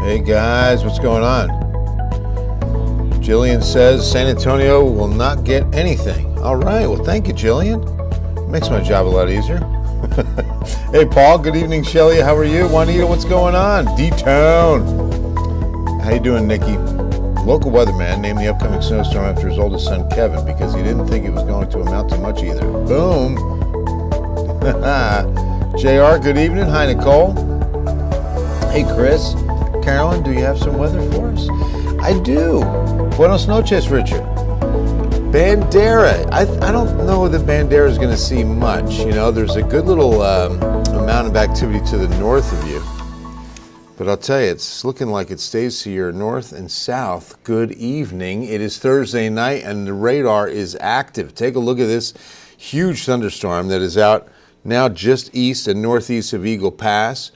Hey guys, what's going on? Jillian says San Antonio will not get anything. All right, well thank you, Jillian. Makes my job a lot easier. Hey Paul, good evening, Shelly. How are you? Juanita, what's going on? D-Town. How you doing, Nikki? Local weatherman named the upcoming snowstorm after his oldest son, Kevin, because he didn't think it was going to amount to much either. Boom. JR, good evening. Hi, Nicole. Hey, Chris. Carolyn, do you have some weather for us? I do. Buenos noches, Richard. Bandera. I don't know that Bandera is going to see much. You know, there's a good little amount of activity to the north of you. But I'll tell you, it's looking like it stays to your north and south. Good evening. It is Thursday night, and the radar is active. Take a look at this huge thunderstorm that is out now just east and northeast of Eagle Pass.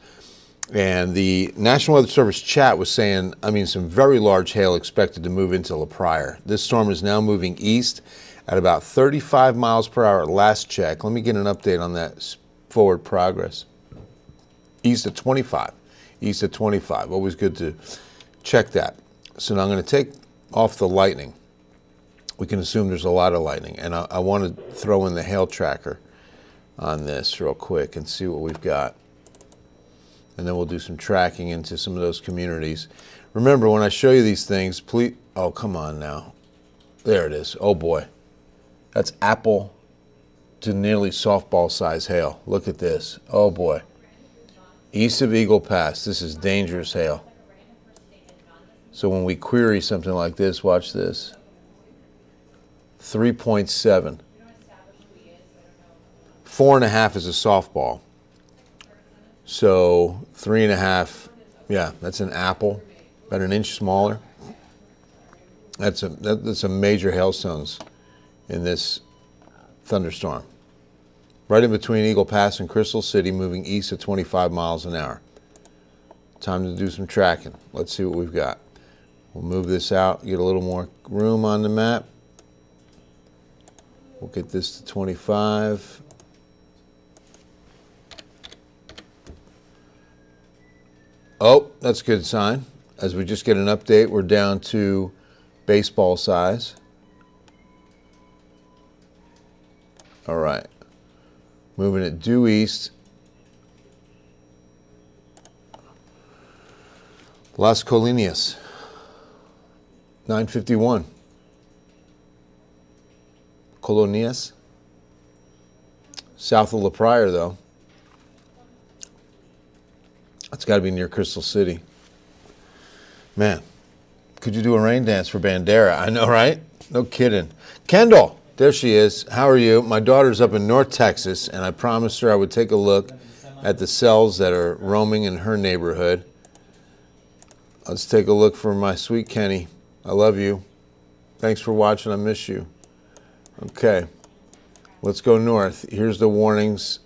And the National Weather Service chat was saying, some very large hail expected to move into La Pryor. This storm is now moving east at about 35 miles per hour at last check. Let me get an update on that forward progress. East at 25. East at 25. Always good to check that. So now I'm going to take off the lightning. We can assume there's a lot of lightning. And I want to throw in the hail tracker on this real quick and see what we've got. And then we'll do some tracking into some of those communities. Remember, when I show you these things, please, oh, come on now. There it is. Oh, boy. That's apple to nearly softball size hail. Look at this. Oh, boy. East of Eagle Pass. This is dangerous hail. So when we query something like this, watch this. 3.7. 4.5 is a softball. So 3.5, yeah, that's an apple, about an inch smaller. That's a major hailstones in this thunderstorm. Right in between Eagle Pass and Crystal City, moving east at 25 miles an hour. Time to do some tracking. Let's see what we've got. We'll move this out, get a little more room on the map. We'll get this to 25. Oh, that's a good sign. As we just get an update, we're down to baseball size. All right. Moving it due east. Las Colinas, 951. Colonias. South of La Pryor, though. It's got to be near Crystal City. Man, could you do a rain dance for Bandera? I know, right? No kidding. Kendall, there she is. How are you? My daughter's up in North Texas, and I promised her I would take a look at the cells that are roaming in her neighborhood. Let's take a look for my sweet Kenny. I love you. Thanks for watching. I miss you. Okay, let's go north. Here's the warnings.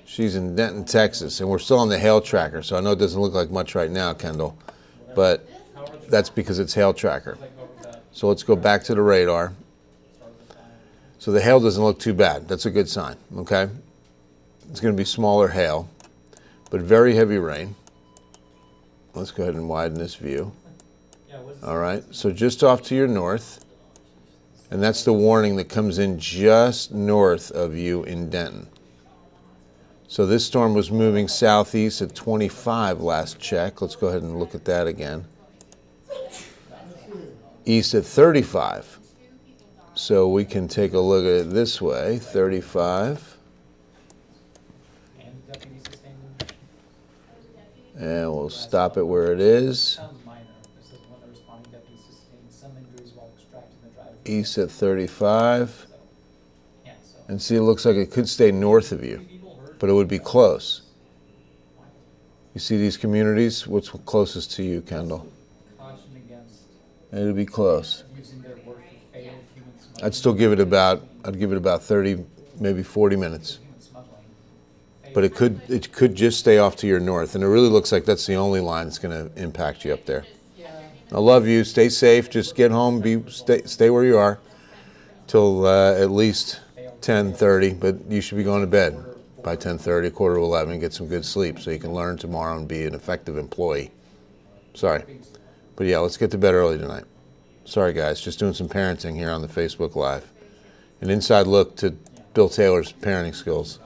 She's in Denton, Texas, and we're still on the hail tracker, so I know it doesn't look like much right now, Kendall, but that's because it's hail tracker. So let's go back to the radar. So the hail doesn't look too bad. That's a good sign, okay? It's going to be smaller hail, but very heavy rain. Let's go ahead and widen this view. All right, so just off to your north, and that's the warning that comes in just north of you in Denton. So this storm was moving southeast at 25 last check. Let's go ahead and look at that again. East at 35. So we can take a look at it this way, 35. And we'll stop it where it is. East at 35. And see, it looks like it could stay north of you, but it would be close. You see these communities? What's closest to you, Kendall? It'll be close. I'd give it about 30, maybe 40 minutes. But it could just stay off to your north, and it really looks like that's the only line that's going to impact you up there. I love you. Stay safe. Just get home. Stay where you are till at least 10:30. But you should be going to bed by 10:30, quarter to 11. Get some good sleep so you can learn tomorrow and be an effective employee. Sorry. But yeah, let's get to bed early tonight. Sorry, guys. Just doing some parenting here on the Facebook Live. An inside look to Bill Taylor's parenting skills.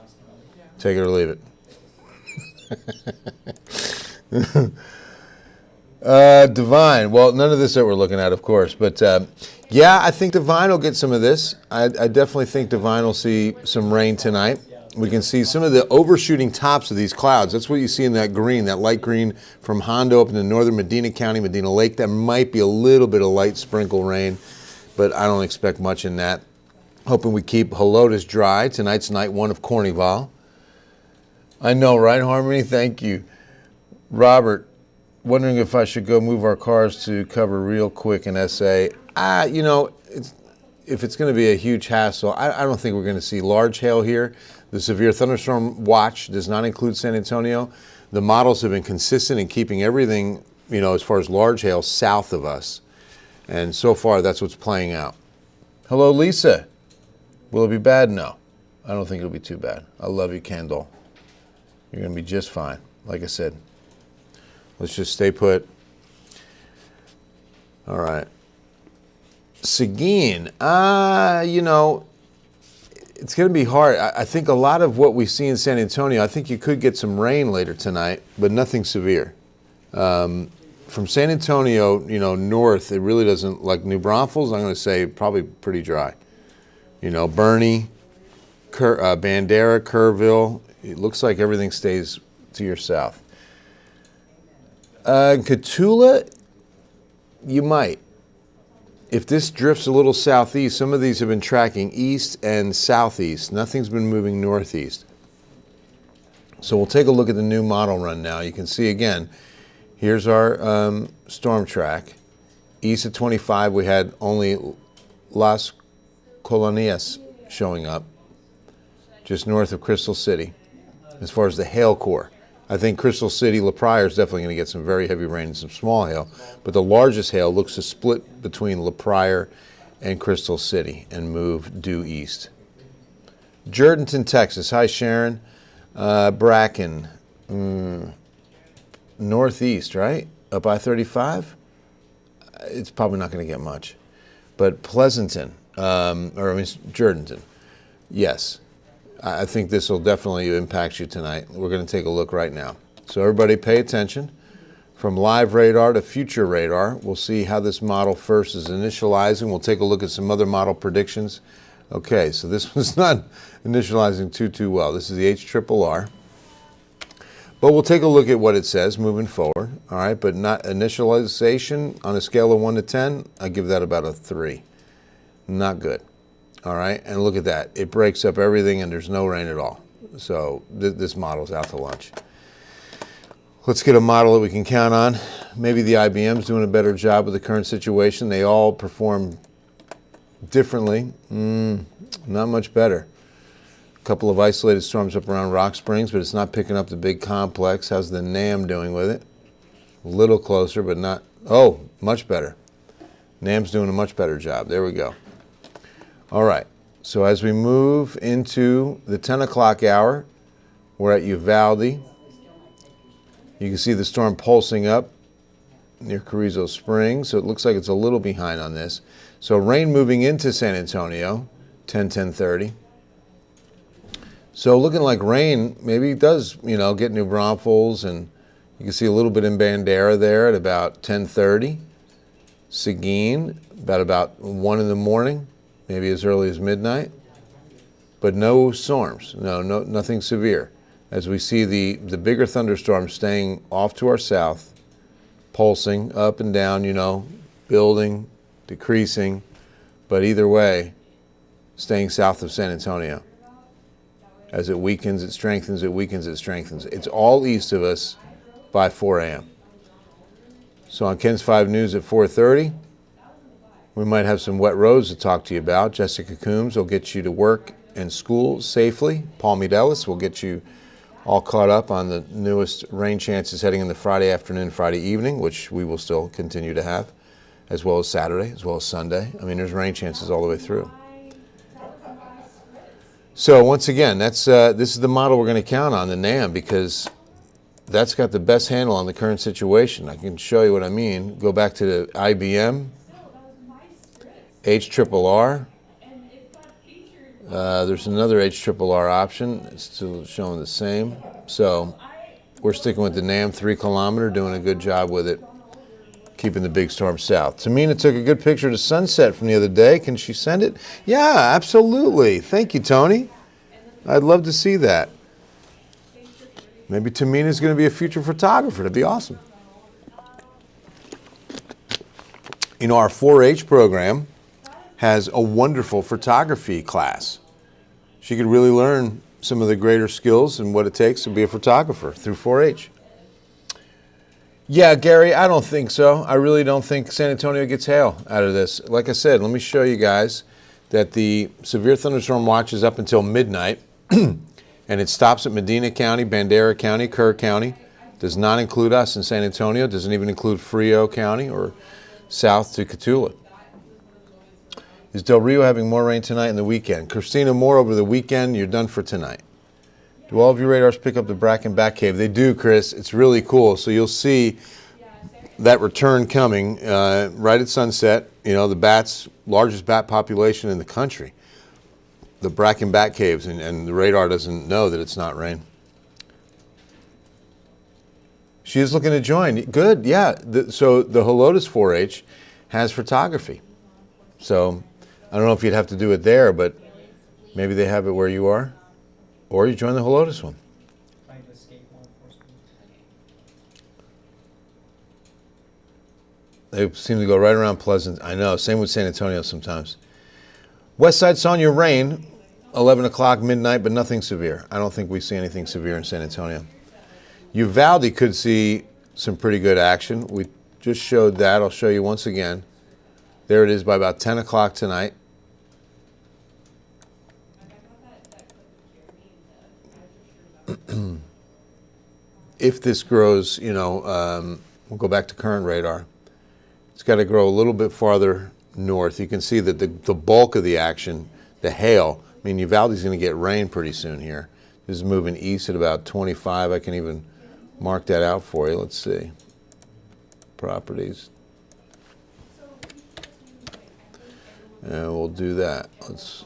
Take it or leave it. Divine. Well, none of this that we're looking at, of course. But yeah, I think Divine will get some of this. I definitely think Divine will see some rain tonight. We can see some of the overshooting tops of these clouds. That's what you see in that green, that light green from Hondo up into northern Medina County, Medina Lake. That might be a little bit of light sprinkle rain, but I don't expect much in that. Hoping we keep Helotes dry. Tonight's night one of Cornival. I know, right, Harmony? Thank you. Robert, wondering if I should go move our cars to cover real quick in SA. You know, if it's going to be a huge hassle, I don't think we're going to see large hail here. The severe thunderstorm watch does not include San Antonio. The models have been consistent in keeping everything, you know, as far as large hail south of us. And so far, that's what's playing out. Hello, Lisa. Will it be bad? No. I don't think it'll be too bad. I love you, Kendall. You're going to be just fine. Like I said, let's just stay put. All right. Seguin, you know, it's going to be hard. I think a lot of what we see in San Antonio, I think you could get some rain later tonight, but nothing severe. From San Antonio, you know, north, it really doesn't, like New Braunfels, I'm going to say probably pretty dry. You know, Bernie, Bandera, Kerrville, it looks like everything stays to your south. Cotulla, you might. If this drifts a little southeast, some of these have been tracking east and southeast. Nothing's been moving northeast. So we'll take a look at the new model run now. You can see again, here's our storm track. East of 25, we had only Las Colonias showing up, just north of Crystal City, as far as the hail core. I think Crystal City, La Pryor is definitely going to get some very heavy rain and some small hail, but the largest hail looks to split between La Pryor and Crystal City and move due east. Jourdanton, Texas. Hi, Sharon. Bracken, northeast, right? Up I-35? It's probably not going to get much. But Pleasanton, Jourdanton, yes. I think this will definitely impact you tonight. We're going to take a look right now. So everybody pay attention. From live radar to future radar, we'll see how this model first is initializing. We'll take a look at some other model predictions. Okay, so this one's not initializing too well. This is the HRRR. But we'll take a look at what it says moving forward. All right, but not initialization on a scale of 1 to 10, I give that about a 3. Not good. All right, and look at that. It breaks up everything and there's no rain at all. So this model's out to lunch. Let's get a model that we can count on. Maybe the IBM's doing a better job with the current situation. They all perform differently. Not much better. A couple of isolated storms up around Rock Springs, but it's not picking up the big complex. How's the NAM doing with it? A little closer, but not, oh, much better. NAM's doing a much better job. There we go. All right, so as we move into the 10 o'clock hour, we're at Uvalde. You can see the storm pulsing up near Carrizo Springs, so it looks like it's a little behind on this. So rain moving into San Antonio, 10:30. So looking like rain maybe does, you know, get New Braunfels, and you can see a little bit in Bandera there at about 10:30. Seguin, about 1 in the morning. Maybe as early as midnight, but no storms, nothing severe. As we see the bigger thunderstorms staying off to our south, pulsing up and down, you know, building, decreasing, but either way, staying south of San Antonio. As it weakens, it strengthens, it weakens, it strengthens. It's all east of us by 4 a.m. So on Ken's 5 News at 4:30, we might have some wet roads to talk to you about. Jessica Coombs will get you to work and school safely. Paul Medelis will get you all caught up on the newest rain chances heading into Friday afternoon, Friday evening, which we will still continue to have, as well as Saturday, as well as Sunday. I mean, there's rain chances all the way through. So once again, this is the model we're going to count on, the NAM, because that's got the best handle on the current situation. I can show you what I mean. Go back to the IBM, HRRR. There's another HRRR option. It's still showing the same. So we're sticking with the NAM 3 kilometer, doing a good job with it, keeping the big storm south. Tamina took a good picture of the sunset from the other day. Can she send it? Yeah, absolutely. Thank you, Tony. I'd love to see that. Maybe Tamina's going to be a future photographer. That'd be awesome. You know, our 4-H program has a wonderful photography class. She could really learn some of the greater skills and what it takes to be a photographer through 4-H. Yeah, Gary, I don't think so. I really don't think San Antonio gets hail out of this. Like I said, let me show you guys that the severe thunderstorm watch is up until midnight. And it stops at Medina County, Bandera County, Kerr County. Does not include us in San Antonio. Doesn't even include Frio County or south to Cotulla. Is Del Rio having more rain tonight and the weekend? Christina, more over the weekend. You're done for tonight. Do all of your radars pick up the Bracken Bat Cave? They do, Chris. It's really cool. So you'll see that return coming right at sunset. You know, the bats, largest bat population in the country. The Bracken Bat Caves, and the radar doesn't know that it's not rain. She is looking to join. Good, yeah. So the Helotes 4-H has photography. So I don't know if you'd have to do it there, but maybe they have it where you are. Or you join the Helotes one. They seem to go right around Pleasant. I know, same with San Antonio sometimes. West Side Sonia rain, 11 o'clock, midnight, but nothing severe. I don't think we see anything severe in San Antonio. Uvalde could see some pretty good action. We just showed that. I'll show you once again. There it is by about 10 o'clock tonight. If this grows, you know, we'll go back to current radar. It's got to grow a little bit farther north. You can see that the bulk of the action, the hail, I mean, Uvalde's going to get rain pretty soon here. This is moving east at about 25. I can even mark that out for you. Let's see. Properties. And we'll do that. Let's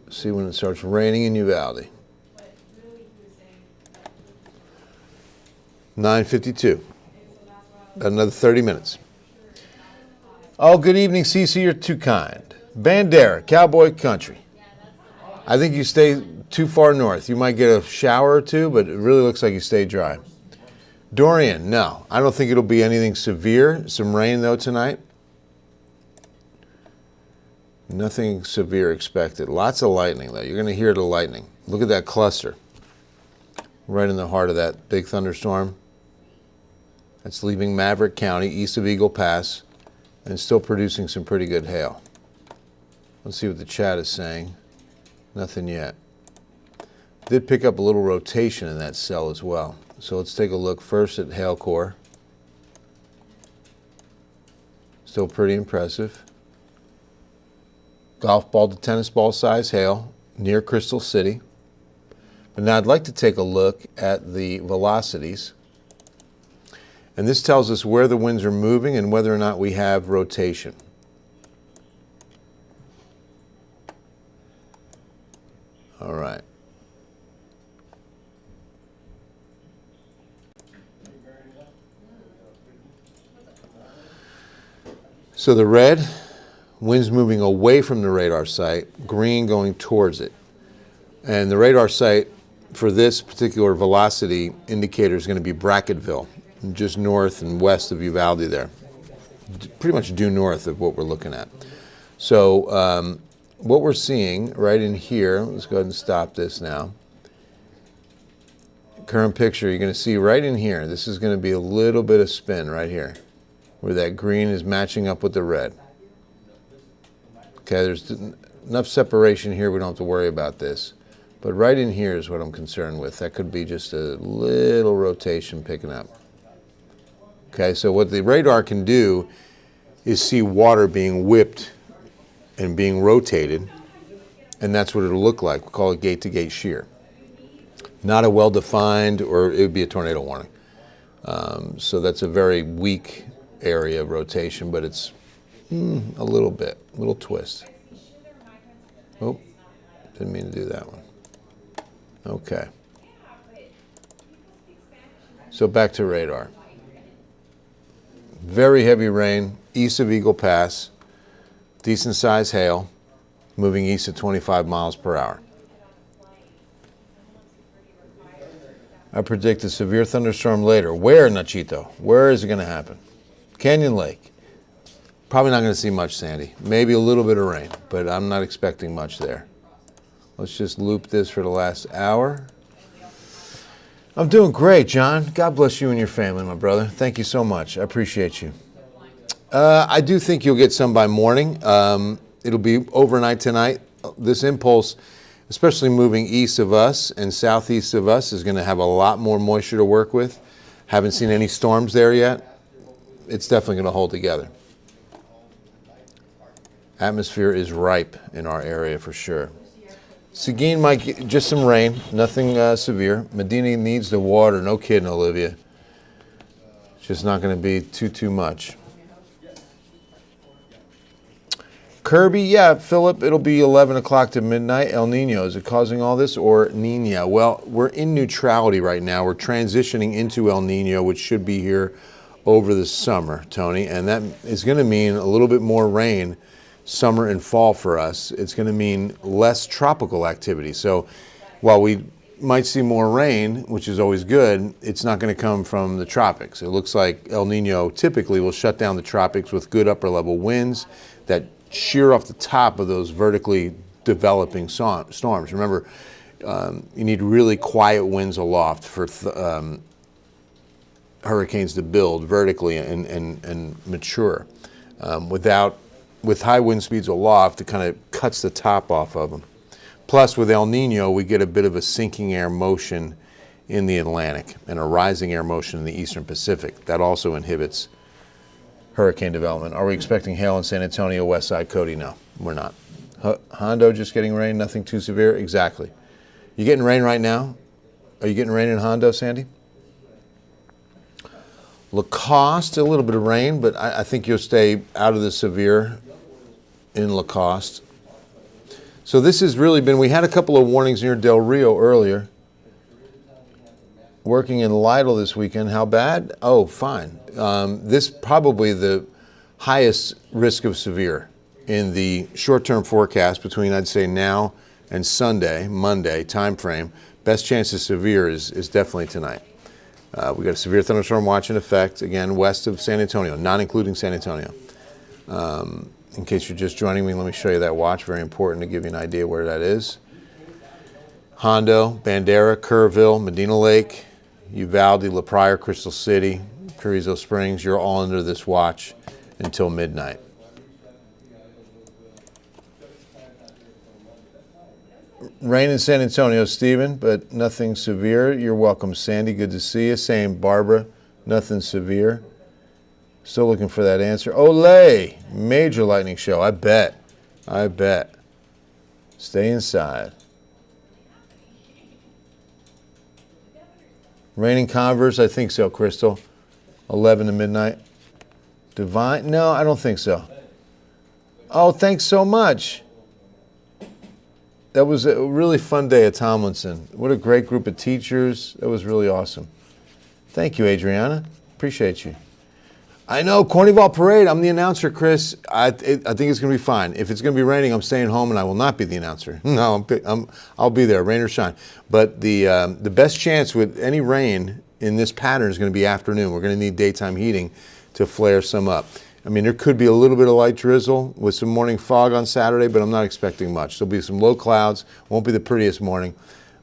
see when it starts raining in Uvalde. 9:52. Another 30 minutes. Oh, good evening, Cece. You're too kind. Bandera, Cowboy Country. I think you stay too far north. You might get a shower or two, but it really looks like you stay dry. Dorian, no. I don't think it'll be anything severe. Some rain, though, tonight. Nothing severe expected. Lots of lightning, though. You're going to hear the lightning. Look at that cluster. Right in the heart of that big thunderstorm. That's leaving Maverick County, east of Eagle Pass, and still producing some pretty good hail. Let's see what the chat is saying. Nothing yet. Did pick up a little rotation in that cell as well. So let's take a look first at hail core. Still pretty impressive. Golf ball to tennis ball size hail near Crystal City. But now I'd like to take a look at the velocities. And this tells us where the winds are moving and whether or not we have rotation. All right. So the red, winds moving away from the radar site, green going towards it. And the radar site for this particular velocity indicator is going to be Bracketville, just north and west of Uvalde there. Pretty much due north of what we're looking at. So what we're seeing right in here, let's go ahead and stop this now. Current picture, you're going to see right in here, this is going to be a little bit of spin right here, where that green is matching up with the red. Okay, there's enough separation here, we don't have to worry about this. But right in here is what I'm concerned with. That could be just a little rotation picking up. Okay, so what the radar can do is see water being whipped and being rotated, and that's what it'll look like. We call it gate-to-gate shear. Not a well-defined, or it would be a tornado warning. So that's a very weak area of rotation, but it's a little twist. Oh, didn't mean to do that one. Okay. So back to radar. Very heavy rain east of Eagle Pass, decent size hail, moving east at 25 miles per hour. I predict a severe thunderstorm later. Where, Nachito? Where is it going to happen? Canyon Lake. Probably not going to see much, Sandy. Maybe a little bit of rain, but I'm not expecting much there. Let's just loop this for the last hour. I'm doing great, John. God bless you and your family, my brother. Thank you so much. I appreciate you. I do think you'll get some by morning. It'll be overnight tonight. This impulse, especially moving east of us and southeast of us, is going to have a lot more moisture to work with. Haven't seen any storms there yet. It's definitely going to hold together. Atmosphere is ripe in our area for sure. Seguin might get just some rain, nothing severe. Medina needs the water, no kidding, Olivia. It's just not going to be too much. Kirby, yeah, Philip, it'll be 11 o'clock to midnight. El Nino, is it causing all this, or Nina? Well, we're in neutrality right now. We're transitioning into El Nino, which should be here over the summer, Tony, and that is going to mean a little bit more rain summer and fall for us. It's going to mean less tropical activity. So while we might see more rain, which is always good, it's not going to come from the tropics. It looks like El Nino typically will shut down the tropics with good upper level winds that shear off the top of those vertically developing storms. Remember, you need really quiet winds aloft for hurricanes to build vertically and mature. With high wind speeds aloft, it kind of cuts the top off of them. Plus, with El Nino, we get a bit of a sinking air motion in the Atlantic and a rising air motion in the Eastern Pacific. That also inhibits hurricane development. Are we expecting hail in San Antonio, West Side, Cody? No, we're not. Hondo just getting rain, nothing too severe? Exactly. You getting rain right now? Are you getting rain in Hondo, Sandy? Lacoste, a little bit of rain, but I think you'll stay out of the severe in Lacoste. So this has really been, we had a couple of warnings near Del Rio earlier. Working in Lytle this weekend, how bad? Oh, fine. This probably the highest risk of severe in the short-term forecast between, I'd say, now and Sunday, Monday time frame. Best chance of severe is definitely tonight. We got a severe thunderstorm watch in effect, again, west of San Antonio, not including San Antonio. In case you're just joining me, let me show you that watch. Very important to give you an idea where that is. Hondo, Bandera, Kerrville, Medina Lake, Uvalde, La Pryor, Crystal City, Carrizo Springs, you're all under this watch until midnight. Rain in San Antonio, Stephen, but nothing severe. You're welcome, Sandy. Good to see you. Same, Barbara. Nothing severe. Still looking for that answer. Olay! Major lightning show. I bet. Stay inside. Rain in Converse? I think so, Crystal. 11 to midnight. Divine? No, I don't think so. Oh, thanks so much. That was a really fun day at Tomlinson. What a great group of teachers. That was really awesome. Thank you, Adriana. Appreciate you. I know, Cornwall Parade. I'm the announcer, Chris. I think it's going to be fine. If it's going to be raining, I'm staying home and I will not be the announcer. No, I'll be there, rain or shine. But the best chance with any rain in this pattern is going to be afternoon. We're going to need daytime heating to flare some up. I mean, there could be a little bit of light drizzle with some morning fog on Saturday, but I'm not expecting much. There'll be some low clouds. Won't be the prettiest morning,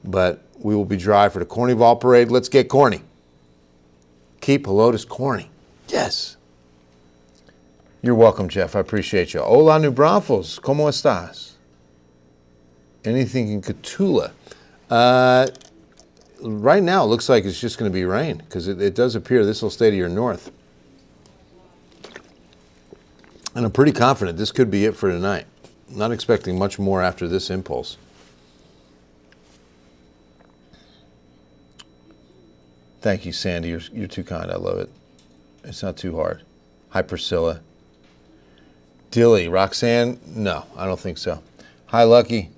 but we will be dry for the Cornwall Parade. Let's get corny. Keep Helotes corny. Yes. You're welcome, Jeff. I appreciate you. Hola, New Braunfels. ¿Cómo estás? Anything in Catula? Right now, it looks like it's just going to be rain because it does appear this will stay to your north. And I'm pretty confident this could be it for tonight. Not expecting much more after this impulse. Thank you, Sandy. You're too kind. I love it. It's not too hard. Hi, Priscilla. Dilly, Roxanne? No, I don't think so. Hi, Lucky.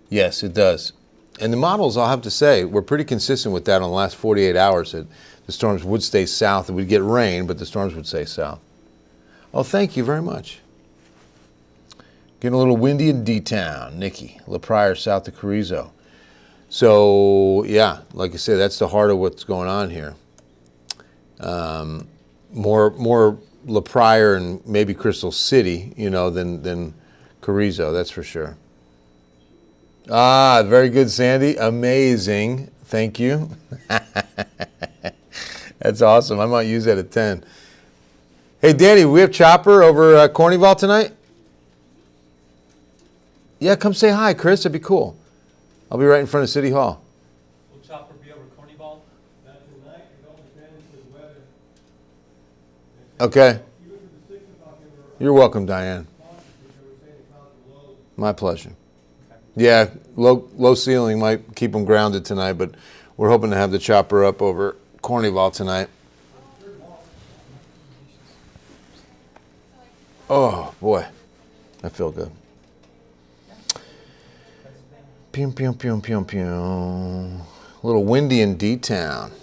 Yes, it does. And the models, I'll have to say, we're pretty consistent with that on the last 48 hours. That the storms would stay south. We'd get rain, but the storms would stay south. Oh, thank you very much. Getting a little windy in D-Town. Nikki, La Pryor, south of Carrizo. So, yeah, like I said, that's the heart of what's going on here. More La Pryor and maybe Crystal City, than Carrizo, that's for sure. Ah, very good, Sandy. Amazing. Thank you. That's awesome. I might use that at 10. Hey, Danny, we have Chopper over Corneyval tonight? Yeah, come say hi, Chris. That'd be cool. I'll be right in front of City Hall. Will Chopper be over Corneyval? Not tonight. It all depends on the weather. Okay. Even for the 6 o'clock, You're welcome, Diane. My pleasure. Okay. Yeah, low ceiling might keep them grounded tonight, but we're hoping to have the chopper up over Corneyval tonight. Oh, boy. I feel good. Pew, pew, pew, pew, pew. A little windy in D-Town.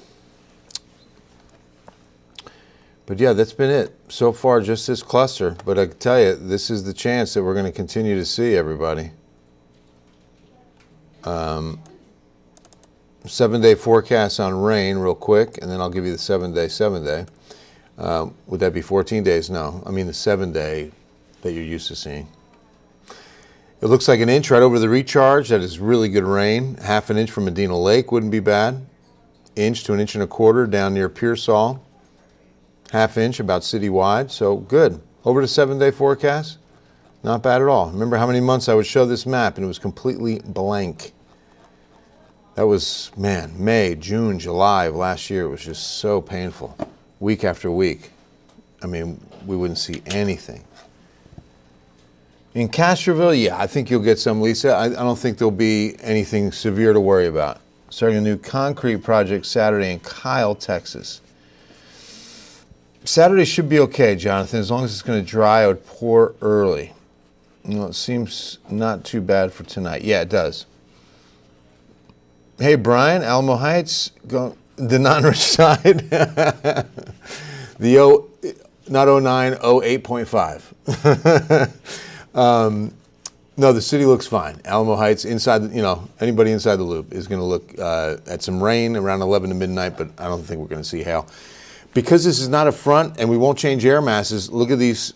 But yeah, that's been it. So far, just this cluster. But I can tell you, this is the chance that we're going to continue to see, everybody. 7-day forecast on rain real quick, and then I'll give you the 7-day. Would that be 14 days? No. I mean the 7-day that you're used to seeing. It looks like an inch right over the recharge. That is really good rain. Half an inch from Medina Lake wouldn't be bad. Inch to an inch and a quarter down near Pearsall. Half inch about citywide. So good. Over the 7-day forecast. Not bad at all. Remember how many months I would show this map and it was completely blank. That was, man, May, June, July of last year. It was just so painful. Week after week. I mean, we wouldn't see anything. In Castroville, yeah, I think you'll get some, Lisa. I don't think there'll be anything severe to worry about. Starting a new concrete project Saturday in Kyle, Texas. Saturday should be okay, Jonathan, as long as it's going to dry. I would pour early. It seems not too bad for tonight. Yeah, it does. Hey, Brian, Alamo Heights, go the non-rich side. Not 09, 08.5. No, the city looks fine. Alamo Heights, inside, anybody inside the loop is going to look at some rain around 11 to midnight, but I don't think we're going to see hail. Because this is not a front and we won't change air masses, look at these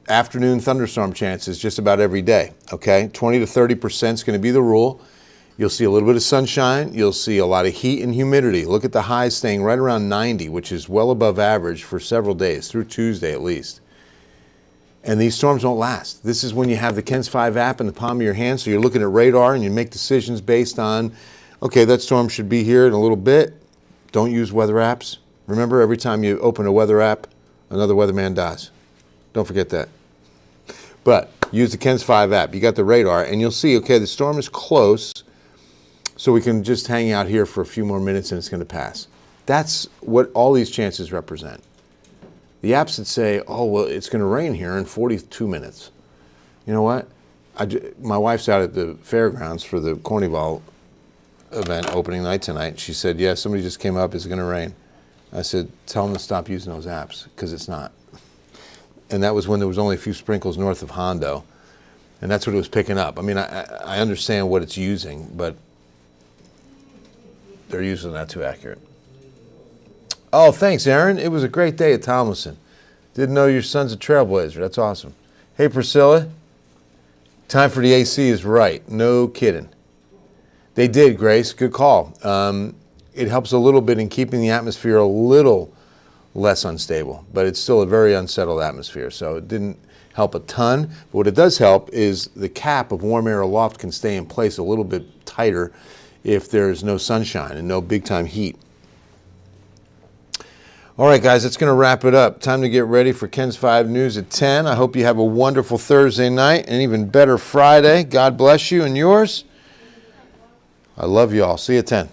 afternoon thunderstorm chances just about every day, okay? 20 to 30% is going to be the rule. You'll see a little bit of sunshine. You'll see a lot of heat and humidity. Look at the highs staying right around 90, which is well above average for several days, through Tuesday at least. And these storms won't last. This is when you have the KENS 5 app in the palm of your hand, so you're looking at radar and you make decisions based on, okay, that storm should be here in a little bit. Don't use weather apps. Remember, every time you open a weather app, another weatherman dies. Don't forget that. But use the KENS 5 app. You got the radar, and you'll see, okay, the storm is close, so we can just hang out here for a few more minutes and it's going to pass. That's what all these chances represent. The apps that say, oh, well, it's going to rain here in 42 minutes. You know what? My wife's out at the fairgrounds for the Corneyval event opening night tonight. She said, yeah, somebody just came up, it's going to rain. I said, tell them to stop using those apps, because it's not. And that was when there was only a few sprinkles north of Hondo. And that's what it was picking up. I mean, I understand what it's using, but they're usually not too accurate. Oh, thanks, Aaron. It was a great day at Tomlinson. Didn't know your son's a trailblazer. That's awesome. Hey, Priscilla. Time for the AC is right. No kidding. They did, Grace. Good call. It helps a little bit in keeping the atmosphere a little less unstable, but it's still a very unsettled atmosphere, so it didn't help a ton. But what it does help is the cap of warm air aloft can stay in place a little bit tighter if there's no sunshine and no big-time heat. All right, guys, that's going to wrap it up. Time to get ready for KENS 5 News at 10. I hope you have a wonderful Thursday night and even better Friday. God bless you and yours. I love you all. See you at 10.